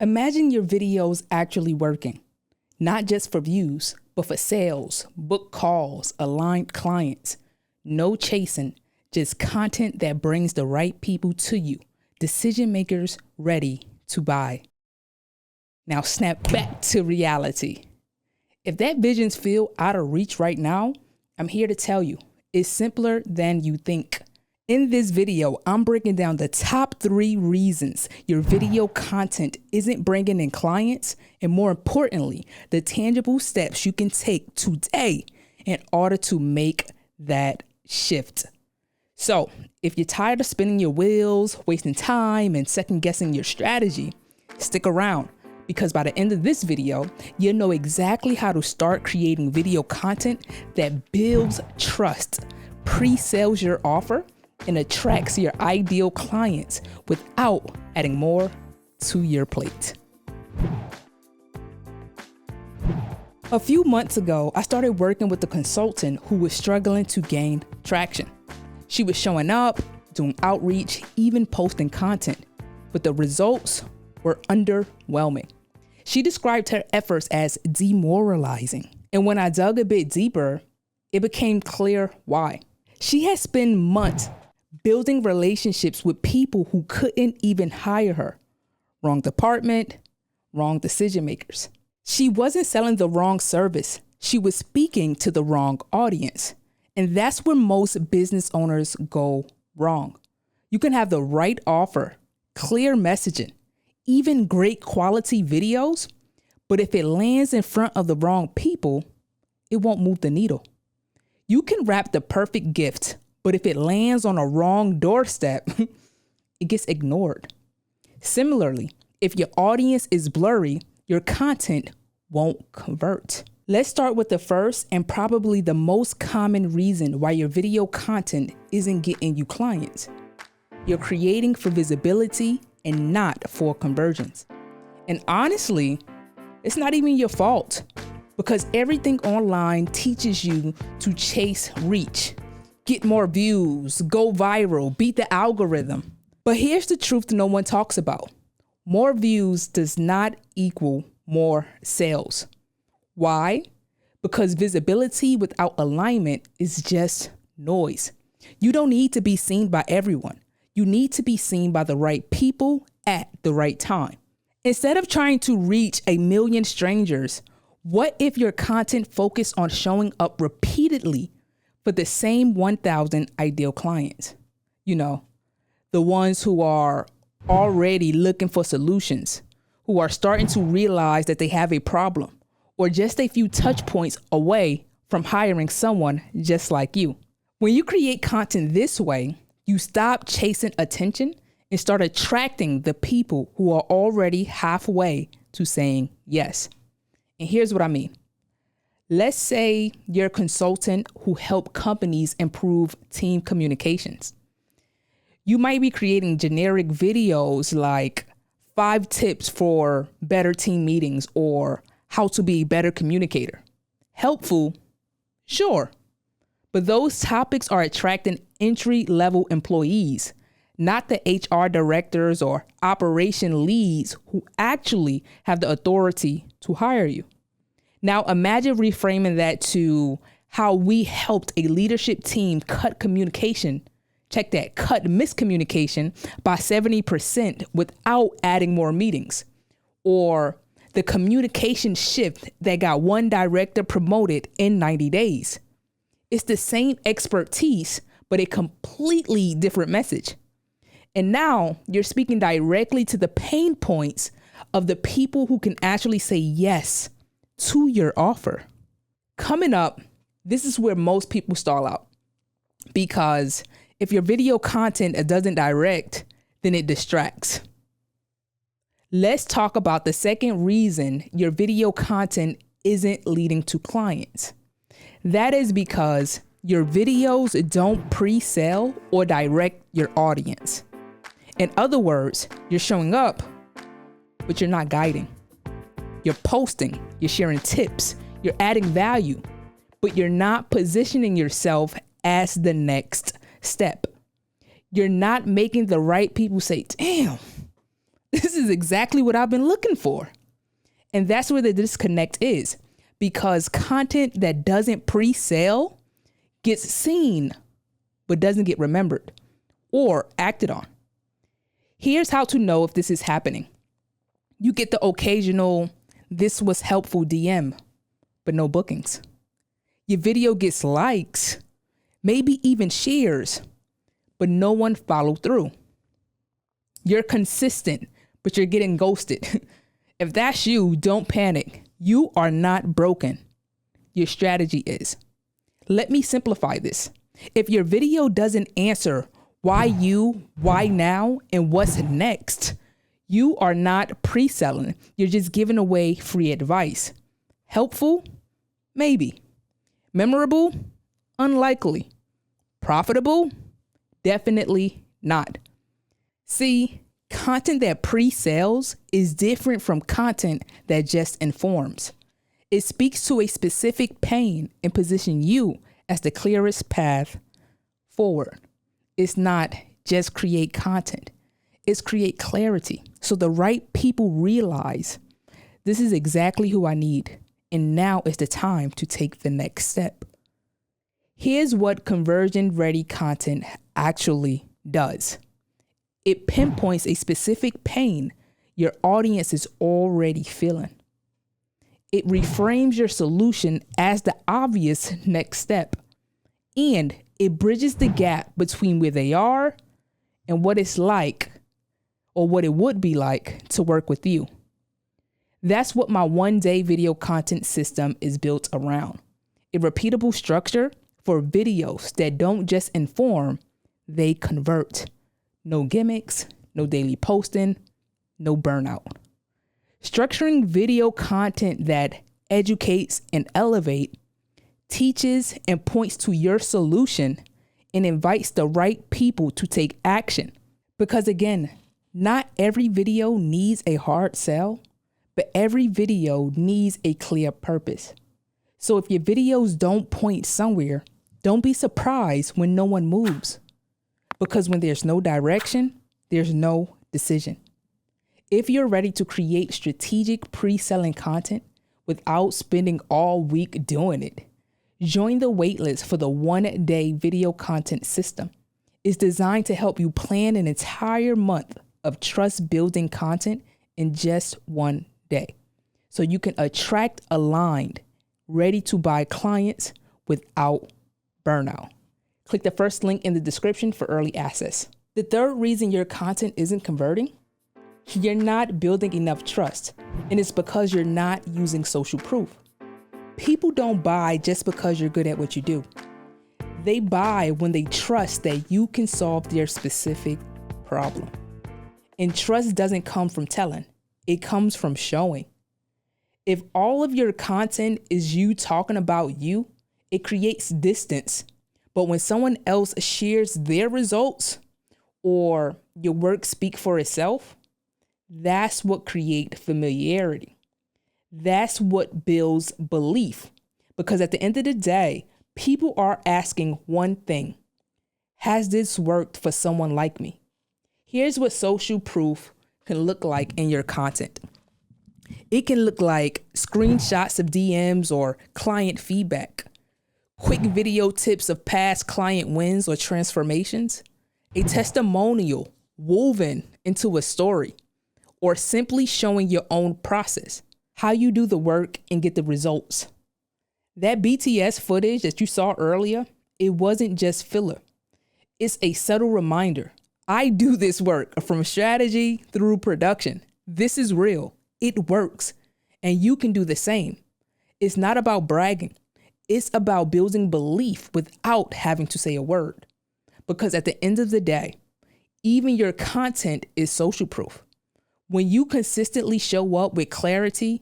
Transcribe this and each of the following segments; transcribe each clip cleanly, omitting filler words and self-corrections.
Imagine your videos actually working, not just for views, but for sales, book calls, aligned clients. No chasing, just content that brings the right people to you, decision makers ready to buy. Now snap back to reality. If that visions feel out of reach right now, I'm here to tell you, it's simpler than you think. In this video, I'm breaking down the top 3 reasons your video content isn't bringing in clients, and more importantly, the tangible steps you can take today in order to make that shift. So, if you're tired of spinning your wheels, wasting time, and second guessing your strategy, stick around, because by the end of this video, you'll know exactly how to start creating video content that builds trust, pre-sales your offer, and attracts your ideal clients without adding more to your plate. A few months ago, I started working with a consultant who was struggling to gain traction. She was showing up, doing outreach, even posting content, but the results were underwhelming. She described her efforts as demoralizing. And when I dug a bit deeper, it became clear why. She had spent months building relationships with people who couldn't even hire her. Wrong department, wrong decision makers. She wasn't selling the wrong service. She was speaking to the wrong audience. And that's where most business owners go wrong. You can have the right offer, clear messaging, even great quality videos, but if it lands in front of the wrong people, it won't move the needle. You can wrap the perfect gift, but if it lands on a wrong doorstep, it gets ignored. Similarly, if your audience is blurry, your content won't convert. Let's start with the first and probably the most common reason why your video content isn't getting you clients. You're creating for visibility and not for conversions. And honestly, it's not even your fault, because everything online teaches you to chase reach, get more views, go viral, beat the algorithm. But here's the truth no one talks about. More views does not equal more sales. Why? Because visibility without alignment is just noise. You don't need to be seen by everyone. You need to be seen by the right people at the right time. Instead of trying to reach 1 million strangers, what if your content focused on showing up repeatedly for the same 1,000 ideal clients? You know, the ones who are already looking for solutions, who are starting to realize that they have a problem, or just a few touch points away from hiring someone just like you. When you create content this way, you stop chasing attention and start attracting the people who are already halfway to saying yes. And here's what I mean. Let's say you're a consultant who help companies improve team communications. You might be creating generic videos like 5 tips for better team meetings or how to be a better communicator. Helpful, sure. But those topics are attracting entry-level employees, not the HR directors or operation leads who actually have the authority to hire you. Now imagine reframing that to how we helped a leadership team cut communication, check that, cut miscommunication by 70% without adding more meetings. Or the communication shift that got one director promoted in 90 days. It's the same expertise, but a completely different message. And now you're speaking directly to the pain points of the people who can actually say yes to your offer. Coming up, this is where most people stall out, because if your video content doesn't direct, then it distracts. Let's talk about the second reason your video content isn't leading to clients. That is because your videos don't pre-sell or direct your audience. In other words, you're showing up, but you're not guiding. You're posting, you're sharing tips, you're adding value, but you're not positioning yourself as the next step. You're not making the right people say, damn, This is exactly what I've been looking for. And that's where the disconnect is, because content that doesn't pre-sale gets seen, but doesn't get remembered or acted on. Here's how to know if this is happening. You get the occasional, "this was helpful" DM, but no bookings. Your video gets likes, maybe even shares, but no one followed through. You're consistent, but you're getting ghosted. If that's you, don't panic. You are not broken. Your strategy is. Let me simplify this. If your video doesn't answer why you, why now, and what's next, you are not pre-selling. You're just giving away free advice. Helpful? Maybe. Memorable? Unlikely. Profitable? Definitely not. See, content that pre-sales is different from content that just informs. It speaks to a specific pain and positions you as the clearest path forward. It's not just create content. It's create clarity so the right people realize this is exactly who I need, and now is the time to take the next step. Here's what conversion-ready content actually does. It pinpoints a specific pain your audience is already feeling. It reframes your solution as the obvious next step. And it bridges the gap between where they are and what it's like, or what it would be like, to work with you. That's what my one-day video content system is built around. A repeatable structure for videos that don't just inform, they convert. No gimmicks, no daily posting, no burnout. Structuring video content that educates and elevates, teaches and points to your solution, and invites the right people to take action. Because again, not every video needs a hard sell, but every video needs a clear purpose. So if your videos don't point somewhere, don't be surprised when no one moves. Because when there's no direction, there's no decision. If you're ready to create strategic pre-selling content without spending all week doing it, join the waitlist for the one-day video content system. It's designed to help you plan an entire month of trust-building content in just one day, so you can attract aligned, ready-to-buy clients without burnout. Click the first link in the description for early access. The third reason your content isn't converting: you're not building enough trust, and it's because you're not using social proof. People don't buy just because you're good at what you do. They buy when they trust that you can solve their specific problem. And trust doesn't come from telling, it comes from showing. If all of your content is you talking about you, it creates distance. But when someone else shares their results or your work speak for itself, that's what creates familiarity. That's what builds belief. Because at the end of the day, people are asking one thing: has this worked for someone like me? Here's what social proof can look like in your content. It can look like screenshots of DMs or client feedback, quick video tips of past client wins or transformations, a testimonial woven into a story, or simply showing your own process, how you do the work and get the results. That BTS footage that you saw earlier, it wasn't just filler. It's a subtle reminder. I do this work from strategy through production. This is real. It works. And you can do the same. It's not about bragging. It's about building belief without having to say a word. Because at the end of the day, even your content is social proof. When you consistently show up with clarity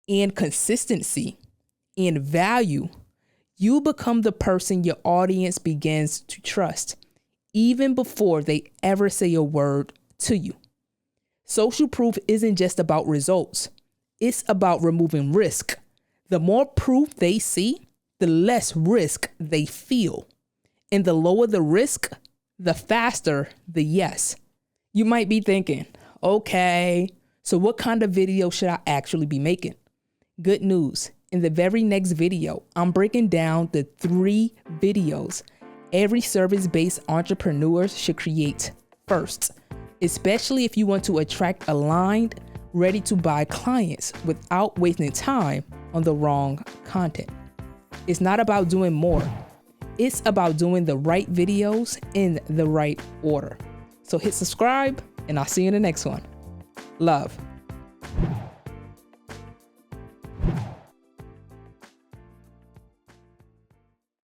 and consistency and value, you become the person your audience begins to trust, even before they ever say a word to you. Social proof isn't just about results. It's about removing risk. The more proof they see, the less risk they feel. And the lower the risk, the faster the yes. You might be thinking, Okay, so what kind of video should I actually be making? Good news. In the very next video, I'm breaking down the 3 videos every service-based entrepreneur should create first, especially if you want to attract aligned, ready-to-buy clients without wasting time on the wrong content. It's not about doing more. It's about doing the right videos in the right order. So hit subscribe, and I'll see you in the next one. Love.